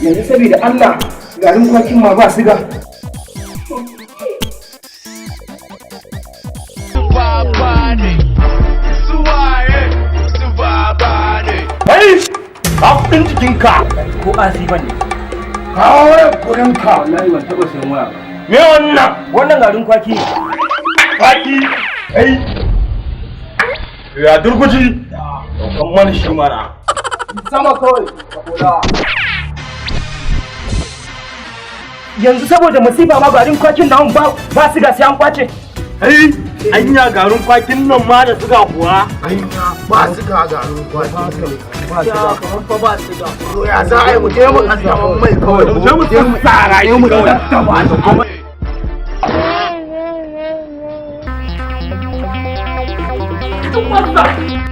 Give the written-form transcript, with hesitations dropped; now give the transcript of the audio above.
Yanzu saboda Allah garin kwakin ma ba siga. Kai! Kafin jikinka! Ko asi bane. Kawo kudinka! Wallahi ban taɓa sayan waya ba. Me wannan? Wannan garin kwaki. Kwaki? Kai! Ya durguji! Kan mana shi mana. Sama kawai, saboda. Yanzu saboda musiba ma garin kwakin nan ba siga sai an kwace. Ai, anya garin kwakin nan ma da suga kuwa. Anya ba siga garin kwakin. Ba siga, kamar fa ba siga. To ya za a yi mu je mu kaddama mai kawai. Mu je mu tsara yau mu tattaba. What's up?